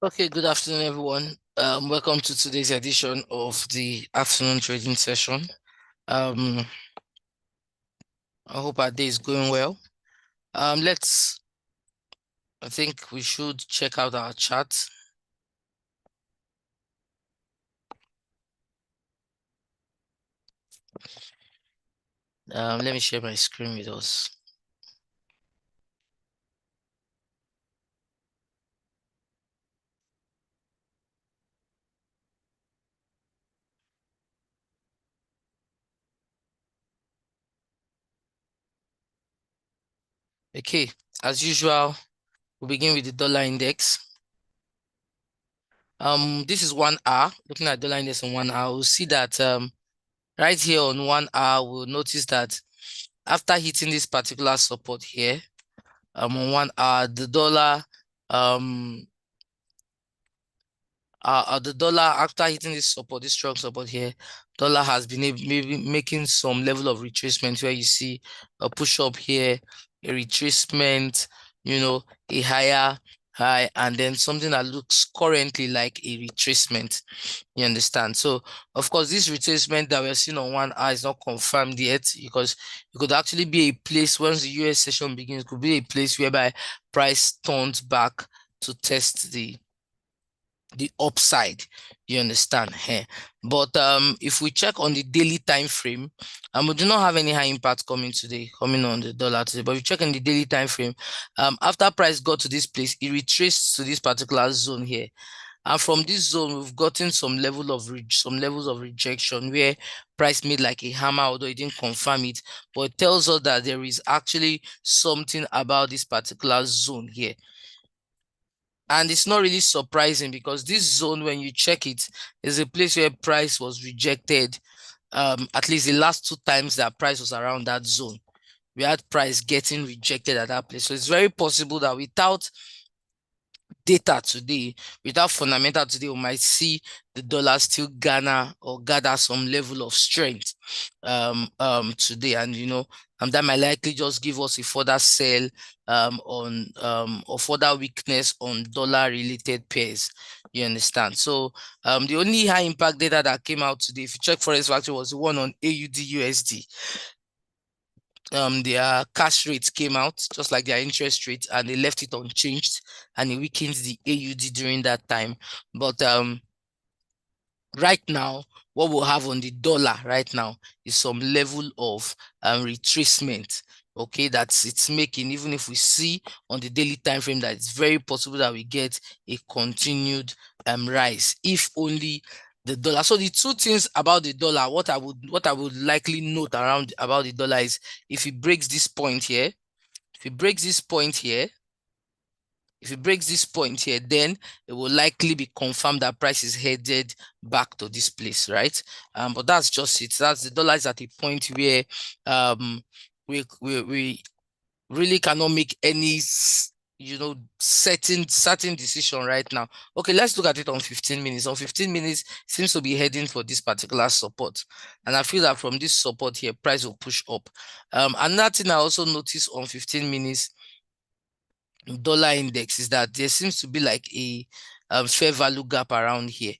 Okay, good afternoon, everyone. Welcome to today's edition of the afternoon trading session. I hope our day is going well. I think we should check out our chart. Let me share my screen with us. Okay, as usual, we'll begin with the dollar index. This is 1 hour. Looking at dollar index on 1 hour, we'll see that right here on 1 hour, we'll notice that after hitting this particular support here, on 1 hour, the dollar the dollar, after hitting this support, this strong support here, dollar has been maybe making some level of retracement where you see a push up here, a retracement, a higher high, and then something that looks currently like a retracement. You understand? So, of course, this retracement that we're seeing on 1 hour is not confirmed yet, because it could actually be a place once the US session begins, it could be a place whereby price turns back to test the upside. You understand here? But if we check on the daily time frame, we do not have any high impact coming on the dollar today. But if we check on the daily time frame, after price got to this place, it retraced to this particular zone here. And from this zone, we've gotten some levels of rejection where price made like a hammer, although it didn't confirm it, but it tells us that there is actually something about this particular zone here. And it's not really surprising, because this zone, when you check it, is a place where price was rejected. At least the last 2 times that price was around that zone, we had price getting rejected at that place. So it's very possible that without data today, without fundamental today, we might see the dollar still gather some level of strength today. And that might likely just give us a further sell on or further weakness on dollar related pairs. You understand? So the only high impact data that came out today, if you check Forex Factory, was the one on AUD USD. Their cash rates came out just like their interest rate, and they left it unchanged, and it weakened the AUD during that time. But right now, what we'll have on the dollar right now is some level of retracement. okay, that it's making, even if we see on the daily time frame that it's very possible that we get a continued rise, if only the dollar. So the two things about the dollar, what I would likely note around about the dollar is if it breaks this point here, if it breaks this point here, if it breaks this point here, then it will likely be confirmed that price is headed back to this place, right? But that's just it. That's the dollar is at a point where we really cannot make any certain decision right now. Okay, let's look at it on 15 minutes. On 15 minutes seems to be heading for this particular support, and I feel that from this support here price will push up. Another thing I also noticed on 15 minutes dollar index is that there seems to be like a fair value gap around here.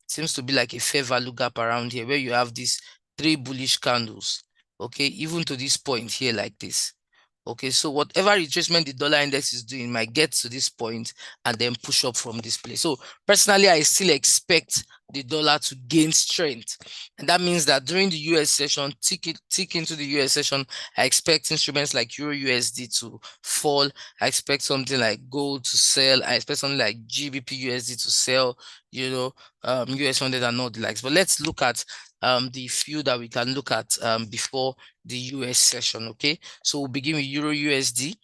Seems to be like a fair value gap around here where you have these three bullish candles, okay, even to this point here like this. Okay, so whatever retracement the dollar index is doing might get to this point and then push up from this place. So personally, I still expect the dollar to gain strength. And that means that during the US session, tick into the US session, I expect instruments like Euro USD to fall. I expect something like gold to sell. I expect something like GBP USD to sell, US 100 and all the likes. But let's look at the few that we can look at before the US session. Okay, so we'll begin with Euro USD.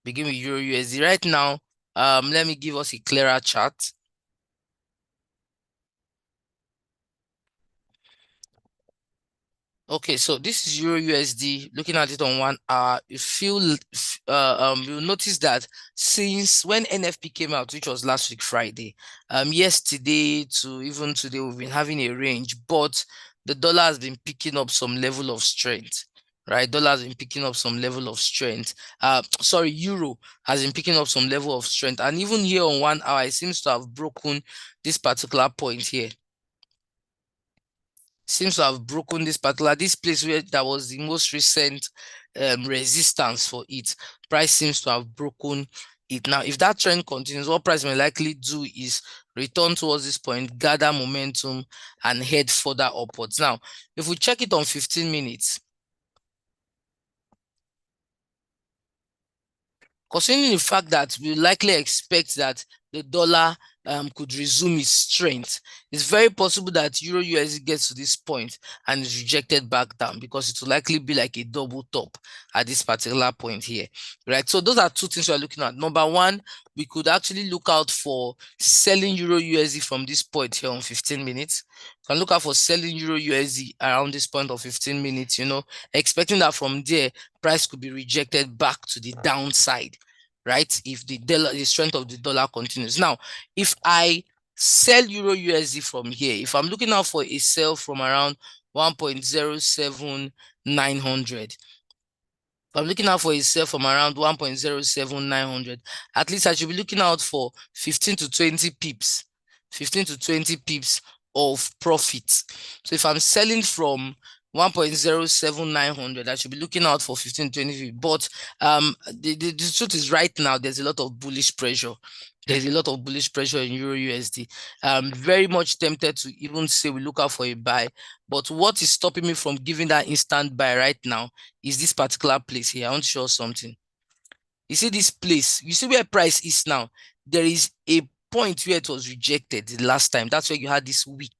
Begin with Euro USD right now. Let me give us a clearer chart. Okay, so this is Euro USD. Looking at it on 1 hour, you'll notice that since when NFP came out, which was last week Friday, yesterday to even today, we've been having a range, but the dollar has been picking up some level of strength, right? Dollar has been picking up some level of strength. Sorry, Euro has been picking up some level of strength, and even here on 1 hour, it seems to have broken this particular point here. Seems to have broken this place where that was the most recent resistance for it. Price seems to have broken it. Now, if that trend continues, what price may likely do is return towards this point, gather momentum, and head further upwards. Now, if we check it on 15 minutes, considering the fact that we likely expect that the dollar could resume its strength, it's very possible that Euro USD gets to this point and is rejected back down because it will likely be like a double top at this particular point here, right? So those are two things we're looking at. Number one, we could actually look out for selling Euro USD from this point here on 15 minutes. We can look out for selling Euro USD around this point of 15 minutes, expecting that from there, price could be rejected back to the downside, right? If the strength of the dollar continues. Now, if I sell Euro USD from here, if I'm looking out for a sell from around 1.07900, if I'm looking out for a sell from around 1.07900, at least I should be looking out for 15 to 20 pips, 15 to 20 pips of profit. So if I'm selling from 1.07900, I should be looking out for 15 to 20 pips. But the truth is right now, there's a lot of bullish pressure. There's a lot of bullish pressure in Euro USD. Very much tempted to even say we look out for a buy. But what is stopping me from giving that instant buy right now is this particular place here. I want to show something. You see this place, you see where price is now. There is a point where it was rejected the last time. That's where you had this week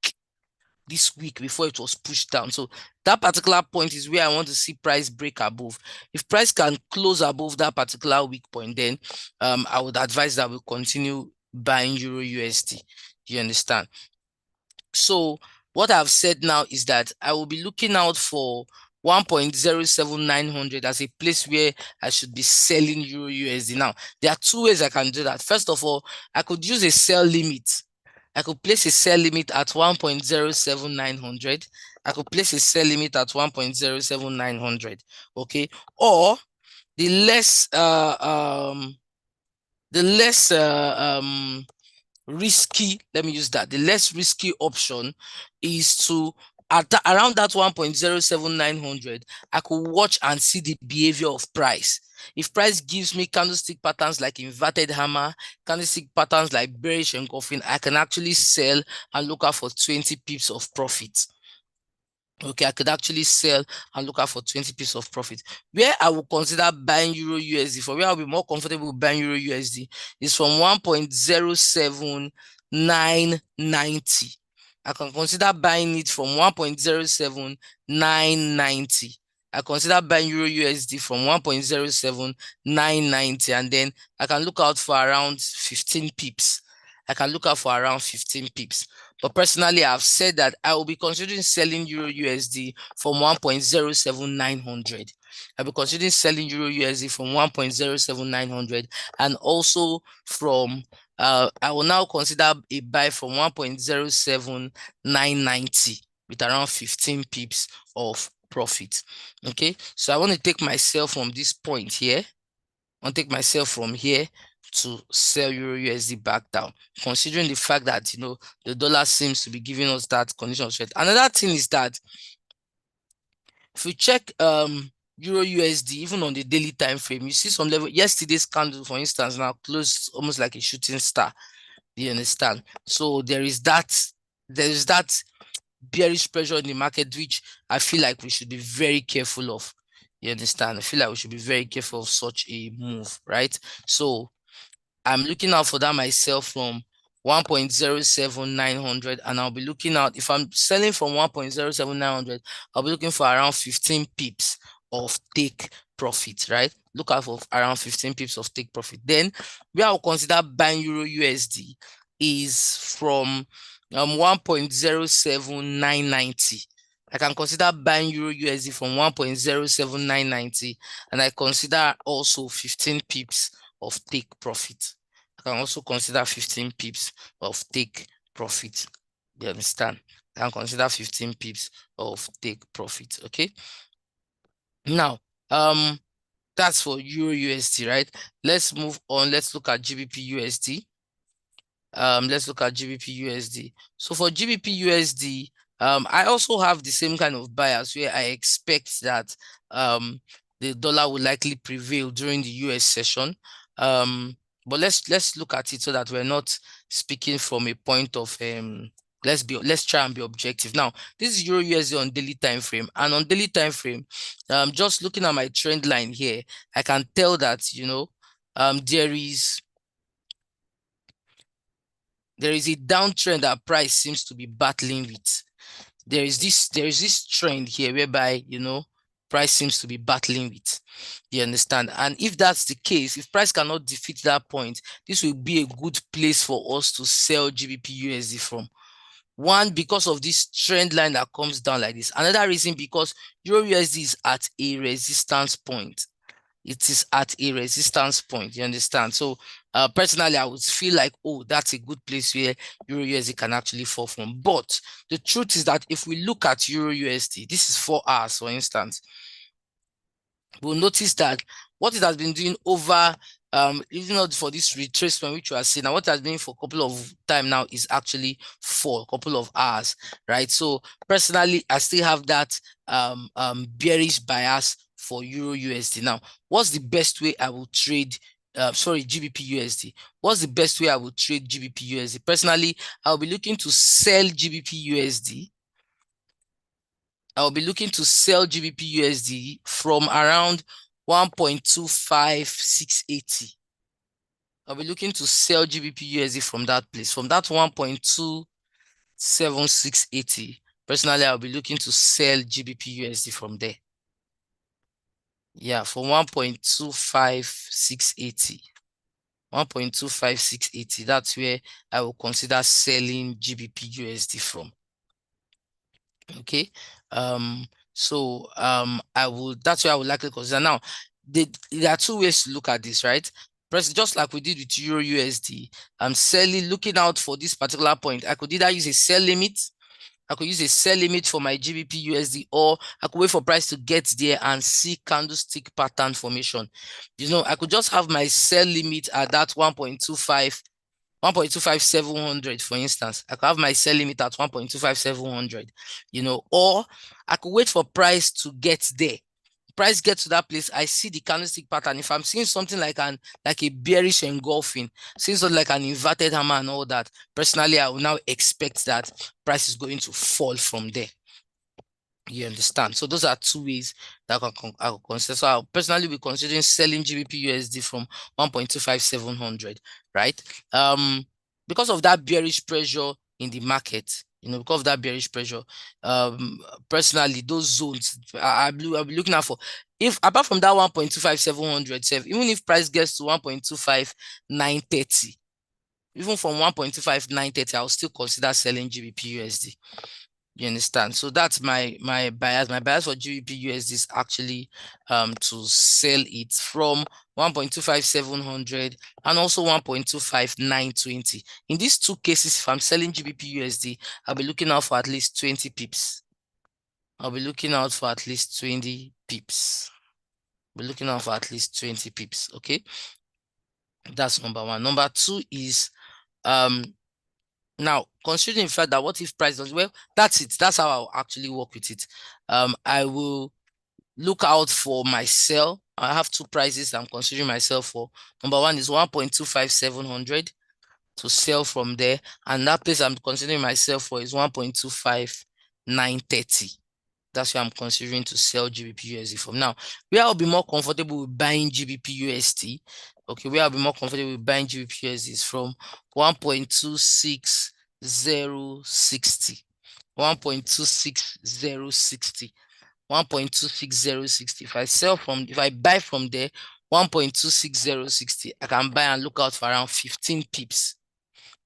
before it was pushed down. So that particular point is where I want to see price break above. If price can close above that particular weak point, then I would advise that we continue buying Euro USD. You understand? So what I've said now is that I will be looking out for 1.07900 as a place where I should be selling Euro USD. Now, there are two ways I can do that. First of all, I could use a sell limit. I could place a sell limit at 1.07900. I could place a sell limit at 1.07900. Okay. Or the less risky, let me use that, the less risky option is to at around that 1.07900, I could watch and see the behavior of price. If price gives me candlestick patterns like inverted hammer, candlestick patterns like bearish engulfing, I can actually sell and look out for 20 pips of profit. Okay, I could actually sell and look out for 20 pips of profit. Where I will consider buying Euro USD for, where I'll be more comfortable buying Euro USD is from 1.07990. I can consider buying it from 1.07990. I consider buying Euro USD from 1.07990, and then I can look out for around 15 pips. I can look out for around 15 pips. But personally, I've said that I will be considering selling Euro USD from 1.07900. I'll be considering selling Euro USD from 1.07900, and also from I will now consider a buy from 1.07990 with around 15 pips of profit. Okay, so I want to take myself from this point here. I'll take myself from here to sell Euro USD back down, considering the fact that, you know, the dollar seems to be giving us that condition of strength. Another thing is that if we check Euro USD, even on the daily time frame, you see some level. Yesterday's candle, for instance, now closed almost like a shooting star. You understand? So there is that bearish pressure in the market, which I feel like we should be very careful of. You understand? I feel like we should be very careful of such a move, right? So I'm looking out for that myself from 1.07900, and I'll be looking out, if I'm selling from 1.07900, I'll be looking for around 15 pips of take profit, right? Look out for around 15 pips of take profit. Then where I'll consider buying Euro USD is from 1.07990. I can consider buying Euro USD from 1.07990, and I consider also 15 pips of take profit. I can also consider 15 pips of take profit. You understand? I can consider 15 pips of take profit. Okay. Now, that's for Euro USD, right? Let's move on. Let's look at GBP USD. Let's look at GBP USD. So for GBP USD, I also have the same kind of bias where I expect that the dollar will likely prevail during the US session. But let's look at it so that we're not speaking from a point of let's try and be objective. Now, this is Euro USD on daily time frame, and on daily time frame, just looking at my trend line here, I can tell that, you know, there is a downtrend that price seems to be battling with. There is this trend here whereby, you know, price seems to be battling with. You understand? And if that's the case, if price cannot defeat that point, this will be a good place for us to sell GBP USD from. One, because of this trend line that comes down like this. Another reason, because Euro USD is at a resistance point. It is at a resistance point. You understand? So personally, I would feel like, oh, that's a good place where Euro USD can actually fall from. But the truth is that if we look at Euro USD, this is 4 hours, for instance, we'll notice that what it has been doing over even not for this retracement which you are seeing, now what it has been for a couple of time now is actually for a couple of hours, right? So personally, I still have that bearish bias for Euro USD. Now, what's the best way I will trade GBP USD? What's the best way I will trade GBP USD? Personally, I'll be looking to sell GBP USD. I'll be looking to sell GBP USD from around 1.25680. I'll be looking to sell GBP USD from that place, from that 1.27680. Personally, I'll be looking to sell GBP USD from there. Yeah, for 1.25680. 1.25680. That's where I will consider selling GBP USD from. Okay. That's where I would likely consider. Now, there are two ways to look at this, right? Just like we did with Euro USD, I'm looking out for this particular point. I could either use a sell limit. I could use a sell limit for my GBP USD, or I could wait for price to get there and see candlestick pattern formation. You know, I could just have my sell limit at that 1.25700, for instance. I could have my sell limit at 1.25700, you know, or I could wait for price to get there. Price gets to that place, I see the candlestick pattern. If I'm seeing something like a bearish engulfing, seeing something like an inverted hammer and all that, personally, I will now expect that price is going to fall from there. You understand? So those are two ways that I can consider. So I personally be considering selling GBP USD from 1.25700, right? Because of that bearish pressure in the market, because of that bearish pressure, personally, those zones I'll be looking out for. If apart from that 1.25700, even if price gets to 1.25930, even from 1.25930, I'll still consider selling GBP USD. You understand? So that's my bias. My bias for GBP USD is actually to sell it from 1.25700 and also 1.25920. In these two cases, if I'm selling GBP USD, I'll be looking out for at least 20 pips. I'll be looking out for at least 20 pips. We're looking out for at least 20 pips. Okay, that's number one. Number two is now, considering the fact that what if price does well, that's it. That's how I'll actually work with it. I will look out for my sell. I have two prices I'm considering myself for. Number one is 1.25700 to sell from there, and that place I'm considering myself for is 1.25930. That's where I'm considering to sell GBP USD from. Now, where I'll be more comfortable with buying GBP USD, okay, where I'll be more comfortable with buying GBP USD is from 1.26060. 1.26060. 1.26060. If I buy from there, 1.26060, I can buy and look out for around 15 pips.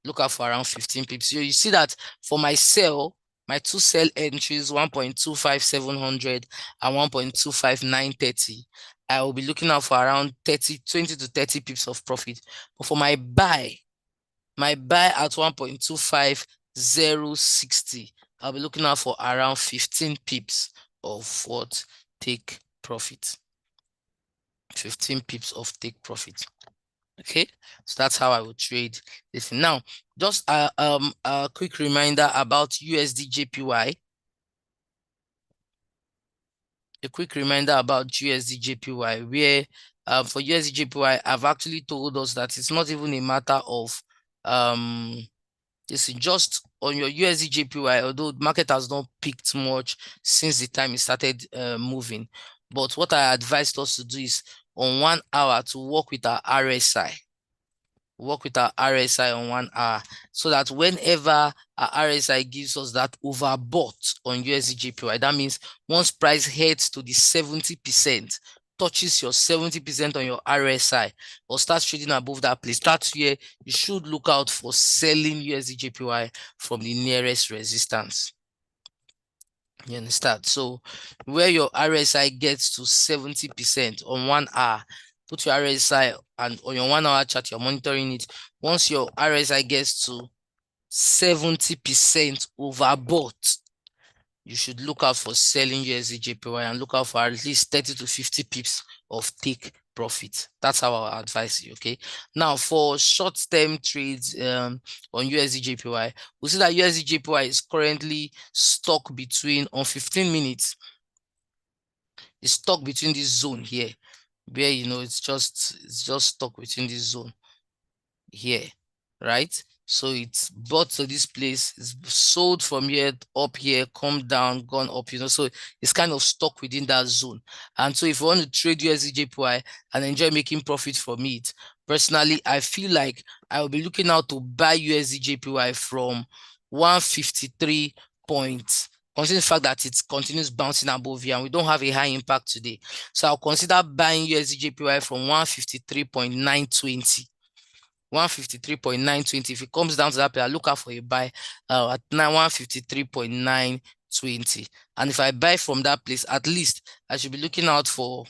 Look out for around 15 pips. You see that for my sell, my two sell entries, 1.25700 and 1.25930, I will be looking out for around 20 to 30 pips of profit. But for my buy at 1.25060, I'll be looking out for around 15 pips of what? Take profit. 15 pips of take profit. Okay, so that's how I would trade this. Now, just a quick reminder about USD JPY. A quick reminder about USD JPY, where for USD JPY, I've actually told us that it's not even a matter of this is just on your USD JPY, although the market has not peaked much since the time it started moving. But what I advised us to do is on 1 hour to work with our RSI. Work with our RSI on 1 hour so that whenever our RSI gives us that overbought on USD JPY, that means once price heads to the 70%, touches your 70% on your RSI or starts trading above that place, that's where you should look out for selling USD JPY from the nearest resistance. You understand? So where your RSI gets to 70% on 1 hour, put your RSI and on your 1 hour chart, you're monitoring it. Once your RSI gets to 70% overbought, you should look out for selling USD JPY and look out for at least 30 to 50 pips of take profit. That's how I advise you. Okay. Now for short-term trades on USD JPY, we see that USD JPY is currently stuck between on 15 minutes. It's stuck between this zone here, where it's just stuck between this zone here, right? So it's bought to this place, it's sold from here up here, come down, gone up, so it's kind of stuck within that zone. And so if you want to trade USD JPY and enjoy making profit from it, personally, I feel like I will be looking out to buy USD JPY from 153 points. Considering the fact that it continues bouncing above here and we don't have a high impact today. So I'll consider buying USD JPY from 153.920. 153.920. If it comes down to that, I look out for a buy at 153.920. And if I buy from that place, at least I should be looking out for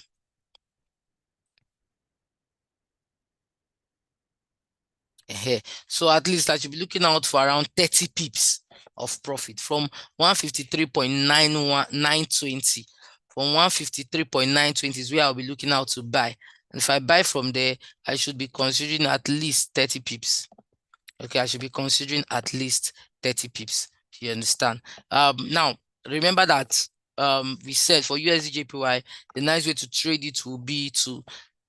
so at least I should be looking out for around 30 pips of profit from 153.920. From 153.920 is where I'll be looking out to buy. And if I buy from there, I should be considering at least 30 pips. Okay, I should be considering at least 30 pips. You understand? Now remember that we said for USD JPY, the nice way to trade it will be to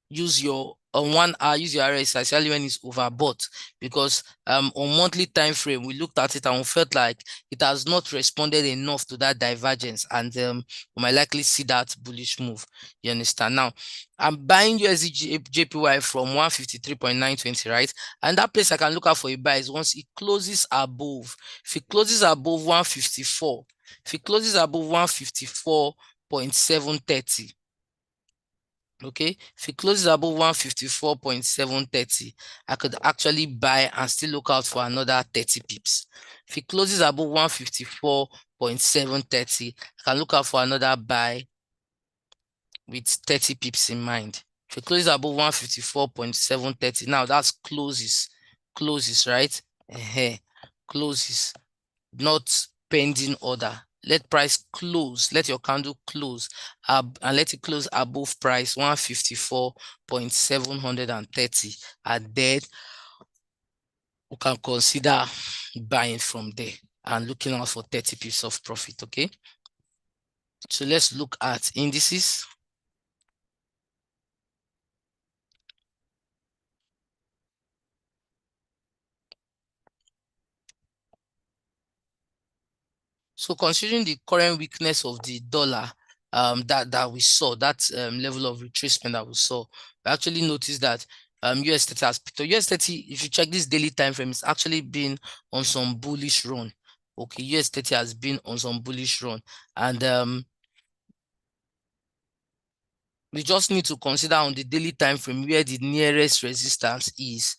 use your on 1 hour, use your RSI, especially when it's overbought, because on monthly time frame, we looked at it and we felt like it has not responded enough to that divergence, and we might likely see that bullish move. You understand? Now, I'm buying USD JPY from 153.920, right? And that place I can look out for a buy is once it closes above. If it closes above 154, if it closes above 154.730, okay, if it closes above 154.730, I could actually buy and still look out for another 30 pips. If it closes above 154.730, I can look out for another buy with 30 pips in mind. If it closes above 154.730, now that's closes, right? Closes, not pending order. Let price close, let your candle close and let it close above price 154.730, and then we can consider buying from there and looking out for 30 pips of profit. Okay, so let's look at indices. So considering the current weakness of the dollar, that we saw, that level of retracement that we saw, we actually noticed that US 30 has picked up. US 30, if you check this daily time frame, it's actually been on some bullish run. Okay, US 30 has been on some bullish run, and we just need to consider on the daily time frame where the nearest resistance is,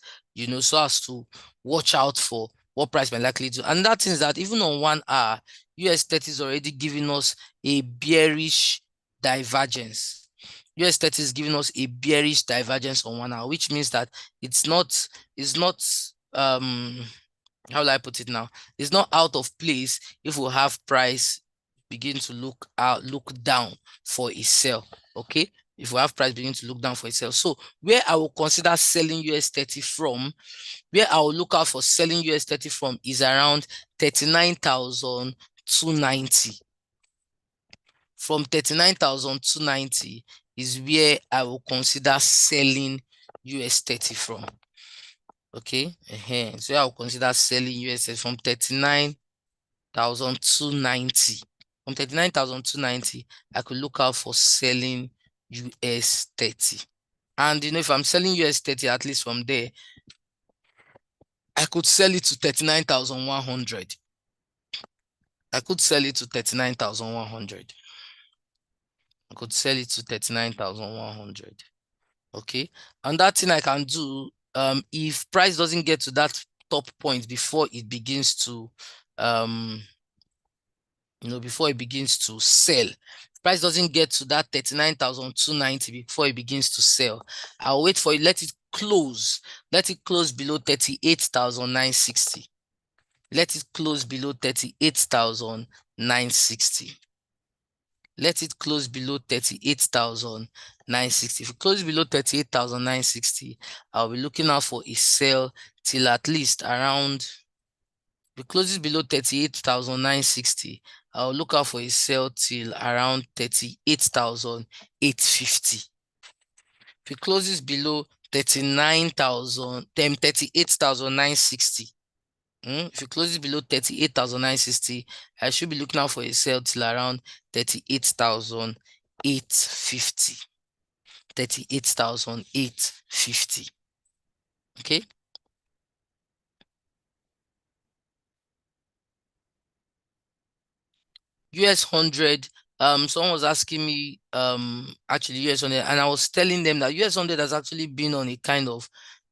so as to watch out for what price may likely do. And that is that even on 1 hour, US 30 is already giving us a bearish divergence. US 30 is giving us a bearish divergence on 1 hour, which means that it's not how will I put it now? It's not out of place if we have price begin to look down for a sell. Okay, if we have price begin to look down for a sell. So where I will consider selling US 30 from, where I will look out for selling US 30 from is around 39,290. From 39,290 is where I will consider selling US 30 from. Okay, so I will consider selling US 30 from 39,290. From 39,290, I could look out for selling US 30. And if I'm selling US 30, at least from there, I could sell it to 39,100. I could sell it to 39,100. I could sell it to 39,100. Okay. And that thing I can do, if price doesn't get to that top point before it begins to before it begins to sell, price doesn't get to that 39,290 before it begins to sell, I'll wait for it, let it close below 38,960. Let it close below 38,960. Let it close below 38,960. If it closes below 38,960, I'll be looking out for a sell till at least around, if it closes below 38,960, I'll look out for a sell till around 38,850. If it closes below 38,960, if it closes below 38,960, I should be looking out for a sell till around 38,850. 38,850. Okay. US 100, someone was asking me actually US 100, and I was telling them that US 100 has actually been on a kind of,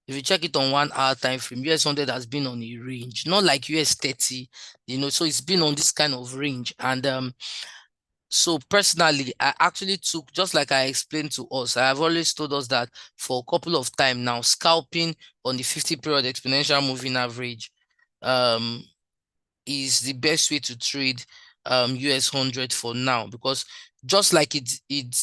if you check it on 1 hour time frame, US 100 has been on a range, not like US 30, so it's been on this kind of range. And so personally, I actually took, just like I explained to us, I have always told us that for a couple of time now, scalping on the 50 period exponential moving average is the best way to trade US 100 for now, because just like it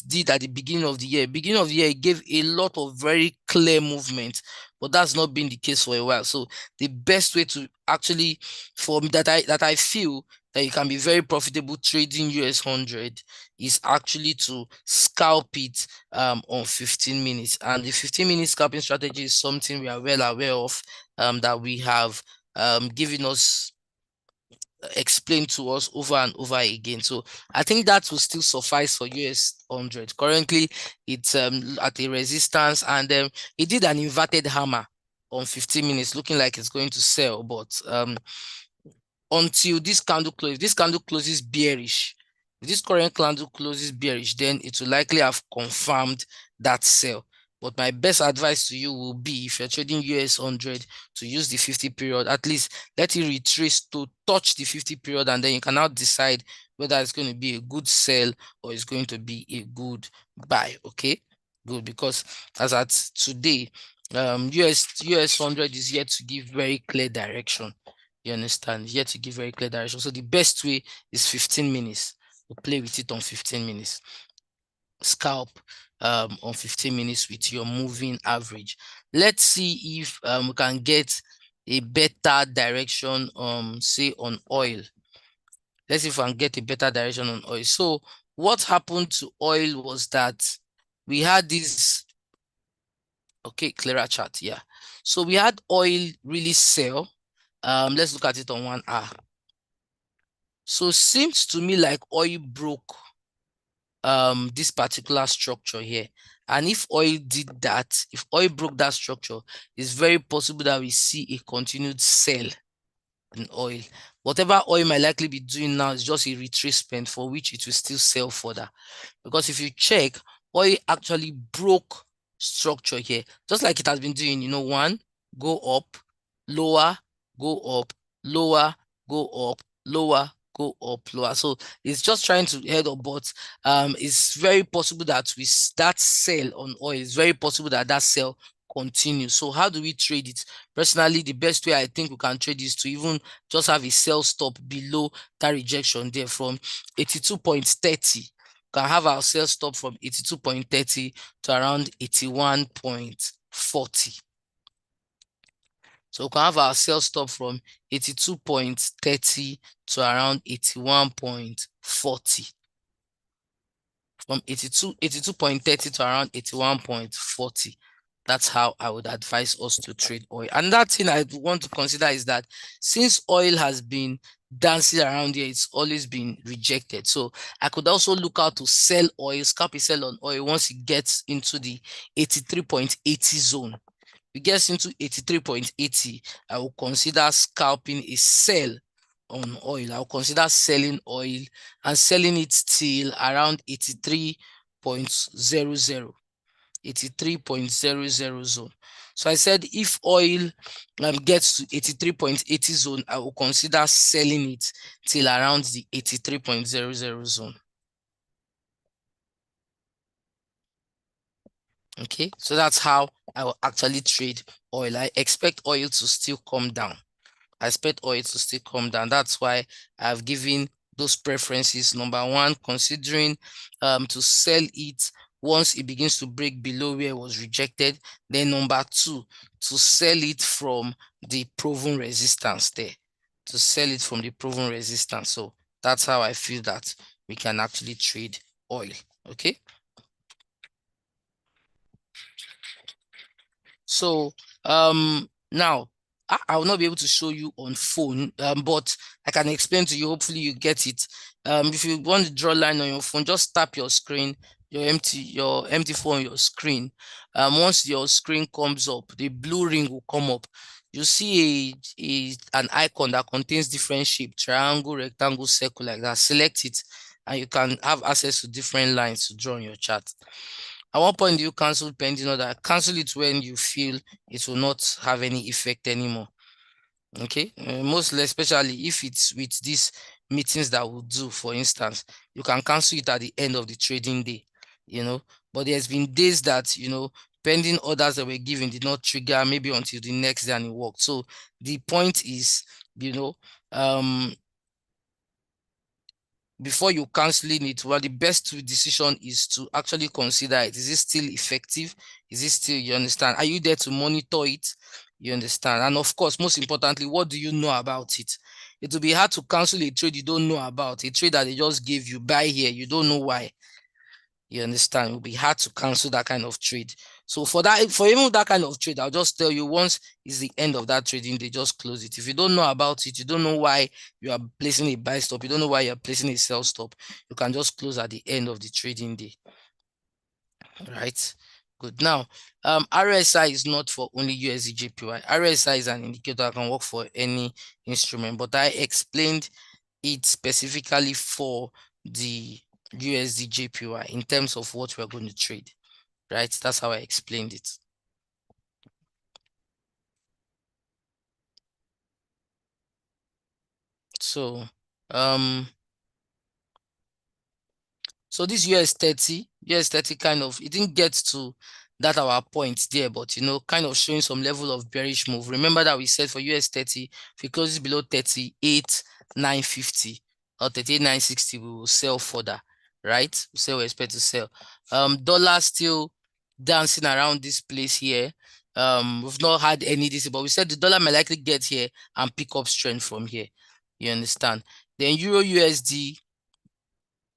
did at the beginning of the year, it gave a lot of very clear movement, but that's not been the case for a while. So the best way to actually, for me, that I feel that you can be very profitable trading US 100 is actually to scalp it on 15 minutes. And the 15-minute scalping strategy is something we are well aware of, that we have given us, explained to us over and over again. So I think that will still suffice for US 100. Currently, it's at a resistance, and it did an inverted hammer on 15 minutes, looking like it's going to sell, but until this candle closes, this candle closes bearish. If this current candle closes bearish, then it will likely have confirmed that sell. But my best advice to you will be, if you're trading US 100, to use the 50 period, at least let it retrace to touch the 50 period, and then you can now decide whether it's going to be a good sell or it's going to be a good buy. Okay, good, because as at today, US 100 is yet to give very clear direction. You understand? Yet to give very clear direction. So the best way is 15 minutes. We play with it on 15 minutes. Scalp on 15 minutes with your moving average. Let's see if we can get a better direction, say on oil. Let's see if we can get a better direction on oil. So what happened to oil was that we had this, okay, clearer chart, yeah. So we had oil really sell. Let's look at it on 1 hour. So seems to me like oil broke this particular structure here. And if oil did that, if oil broke that structure, it's very possible that we see a continued sell in oil. Whatever oil might likely be doing now is just a retracement for which it will still sell further. Because if you check, oil actually broke structure here, just like it has been doing, you know, one, go up, lower, go up, lower, go up, lower, go up, lower. So it's just trying to head up, but it's very possible that with that sell on oil, it's very possible that that sell continues. So how do we trade it? Personally, the best way I think we can trade is to even just have a sell stop below that rejection there from 82.30. Can have our sell stop from 82.30 to around 81.40. So we can have our sell stop from 82.30 to around 81.40. From 82.30 to around 81.40. That's how I would advise us to trade oil. And that thing I want to consider is that since oil has been dancing around here, it's always been rejected. So I could also look out to sell oil, scalp a sell on oil once it gets into the 83.80 zone. If it gets into 83.80, I will consider scalping a sell on oil. I'll consider selling oil and selling it till around 83.00. 83.00 zone. So I said if oil gets to 83.80 zone, I will consider selling it till around the 83.00 zone. Okay, so that's how I will actually trade oil. I expect oil to still come down. I expect oil to still come down. That's why I've given those preferences. Number one, considering to sell it once it begins to break below where it was rejected. Then number two, to sell it from the proven resistance there. To sell it from the proven resistance. So that's how I feel that we can actually trade oil. Okay. So now I will not be able to show you on phone, but I can explain to you. Hopefully you get it. If you want to draw a line on your phone, just tap your screen, your empty phone, your screen. Once your screen comes up, the blue ring will come up. You see an icon that contains different shape, triangle, rectangle, circle, like that. Select it, and you can have access to different lines to draw on your chart. At what point do you cancel pending order? Cancel it when you feel it will not have any effect anymore. Okay, mostly, especially if it's with these meetings that we'll do, for instance, you can cancel it at the end of the trading day, you know. But there's been days that, you know, pending orders that were given did not trigger maybe until the next day and it worked. So the point is, you know, before you canceling it, well, the best decision is to actually consider it. Is it still effective? Is it still, you understand? Are you there to monitor it? You understand? And of course, most importantly, what do you know about it? it will be hard to cancel a trade you don't know about, a trade that they just gave you, buy here, you don't know why. You understand? It will be hard to cancel that kind of trade. So for even that kind of trade, I'll just tell you, once is the end of that trading, they just close it. If you don't know about it, you don't know why you are placing a buy stop, you don't know why you're placing a sell stop, you can just close at the end of the trading day. Right? Good. Now, RSI is not for only USD JPY. RSI is an indicator that can work for any instrument, but I explained it specifically for the USD JPY in terms of what we're going to trade. Right? That's how I explained it. So, so this US30 kind of, it didn't get to that our point there, but kind of showing some level of bearish move. Remember that we said for US30, if it closes below 38,950 or 38,960, we will sell further, right? We say we expect to sell. Dollar still dancing around this place here. We've not had any this, but we said the dollar might likely get here and pick up strength from here. You understand? Then Euro USD,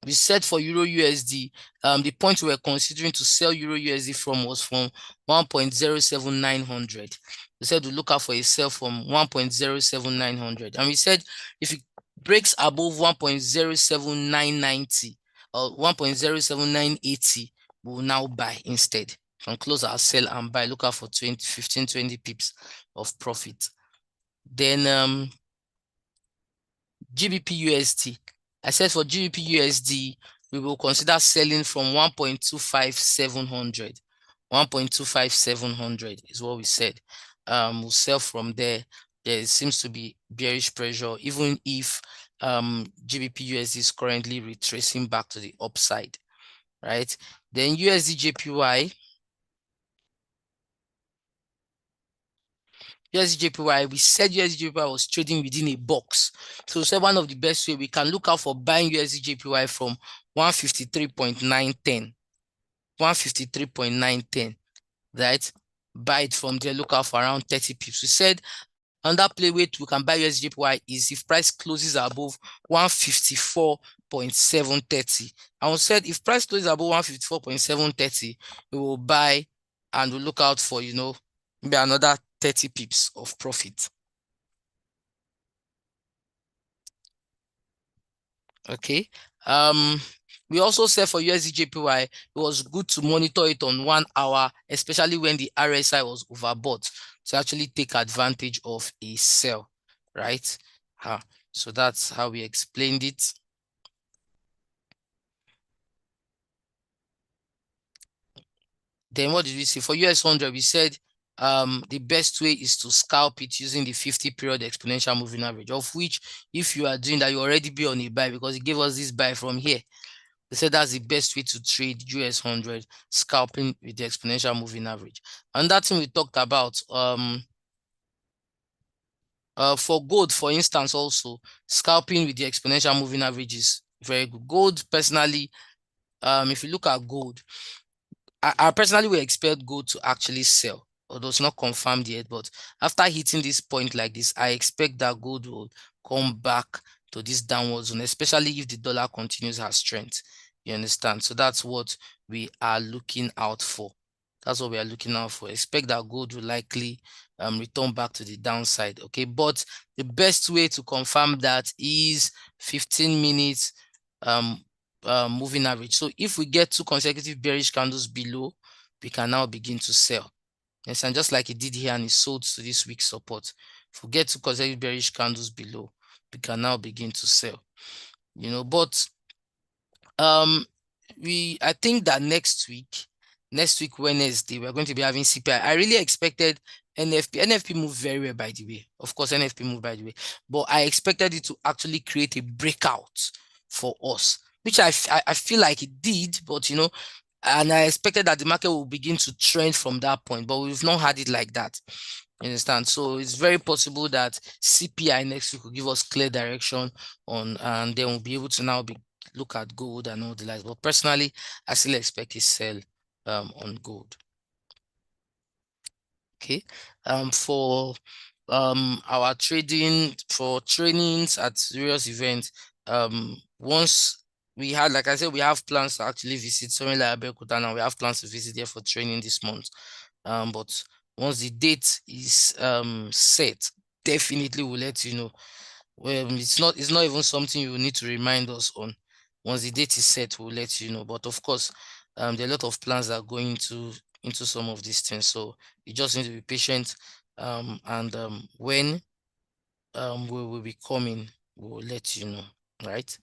we set for Euro USD, the point we were considering to sell Euro USD from was from 1.07900. We said we look out for a sell from 1.07900. And we said if it breaks above 1.07990 or 1.07980, we will now buy instead. Can close our sell and buy. Look out for 15-20 pips of profit. Then GBP USD. I said for GBP USD, we will consider selling from 1.25700. 1.25700 is what we said. We'll sell from there. There seems to be bearish pressure, even if GBP USD is currently retracing back to the upside, right? Then USD JPY. USD we said USD was trading within a box. So we said one of the best way we can look out for buying USD from 153.910. 153.910, right? Buy it from there, look out for around 30 pips. We said another play way we can buy USD is if price closes above 154.730. And we said if price closes above 154.730, we will buy and we'll look out for, maybe another 30 pips of profit. Okay. We also said for USD JPY, it was good to monitor it on 1 hour, especially when the RSI was overbought, to actually take advantage of a sell, right? So that's how we explained it. Then what did we say? For US 100, we said the best way is to scalp it using the 50-period exponential moving average, of which if you are doing that, you already be on a buy because it gave us this buy from here. They said that's the best way to trade US 100, scalping with the exponential moving average. And that thing we talked about, for gold, for instance, also scalping with the exponential moving average is very good. Gold, personally, if you look at gold, I personally will expect gold to actually sell, although it's not confirmed yet. But after hitting this point like this, I expect that gold will come back to this downward zone, especially if the dollar continues her strength. You understand? So that's what we are looking out for. That's what we are looking out for. Expect that gold will likely return back to the downside. Okay, but the best way to confirm that is 15 minutes moving average. So if we get 2 consecutive bearish candles below, we can now begin to sell. Yes, and just like it did here and it sold to this week's support. If we get 2 consecutive bearish candles below, we can now begin to sell. But I think that next week Wednesday, we're going to be having CPI. I really expected NFP. NFP moved very well, by the way. Of course, NFP moved, by the way. But I expected it to actually create a breakout for us, which I feel like it did, but and I expected that the market will begin to trend from that point, but we've not had it like that. You understand? So it's very possible that CPI next week will give us clear direction on, and then we'll be able to now look at gold and all the likes. But personally, I still expect a sell on gold. Okay. For our trading for trainings at various events. Once we had, like I said, we have plans to actually visit somewhere like Abeokuta now. We have plans to visit there for training this month. But once the date is set, definitely we'll let you know. Well, it's not even something you need to remind us on. Once the date is set, we'll let you know. But of course, there are a lot of plans that are going into some of these things. So you just need to be patient. And when we will be coming, we'll let you know, right?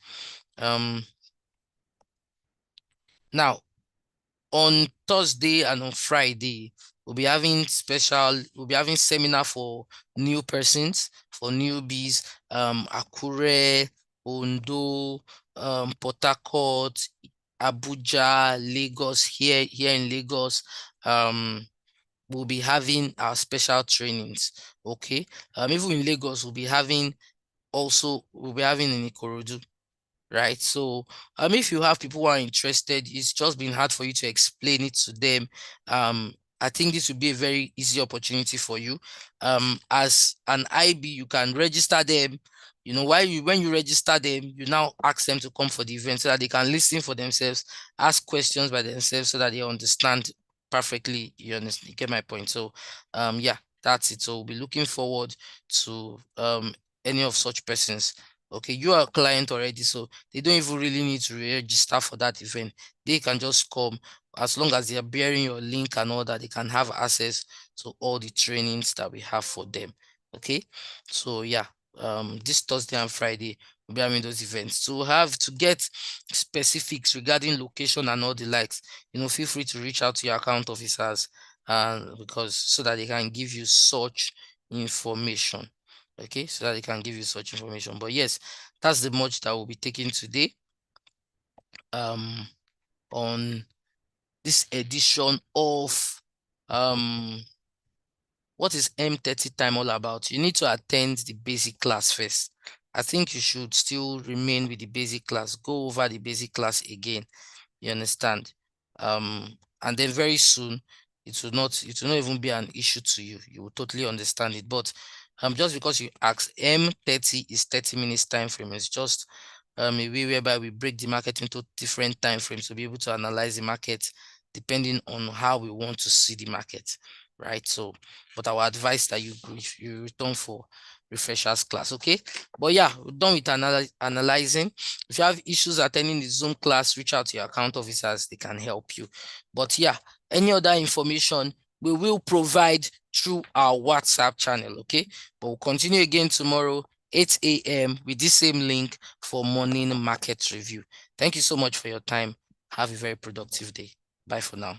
Now on Thursday and on Friday, we'll be having seminar for new persons, for newbies, Akure, Ondo, Port Harcourt, Abuja, Lagos, here in Lagos. We'll be having our special trainings. Okay. Even in Lagos, we'll be having in Ikorodu, right? So if you have people who are interested, it's just been hard for you to explain it to them. I think this would be a very easy opportunity for you. As an IB, you can register them. When you register them, you now ask them to come for the event so that they can listen for themselves, ask questions by themselves so that they understand perfectly. You get my point. So yeah, that's it. So we'll be looking forward to any of such persons. Okay, you are a client already, so they don't even really need to register for that event. They can just come as long as they are bearing your link and all that. They can have access to all the trainings that we have for them. Okay, so yeah, this Thursday and Friday we'll be having those events. To get specifics regarding location and all the likes, feel free to reach out to your account officers, because so that they can give you such information. Okay, so that they can give you such information. But yes, that's the much that we'll be taking today on this edition of what is M30 time all about. You need to attend the basic class first. I think you should still remain with the basic class. Go over the basic class again. You understand? And then very soon it will not even be an issue to you. You will totally understand it. But just because you ask, M30 is 30 minutes time frame. It's just a way whereby we break the market into different time frames to be able to analyze the market depending on how we want to see the market, right? So, but I would advise that you return for refreshers class. Okay, but yeah, we're done with analyzing. If you have issues attending the Zoom class, reach out to your account officers. They can help you. But yeah, any other information we will provide through our WhatsApp channel. Okay, but we'll continue again tomorrow 8 a.m. with this same link for morning market review. Thank you so much for your time. Have a very productive day. Bye for now.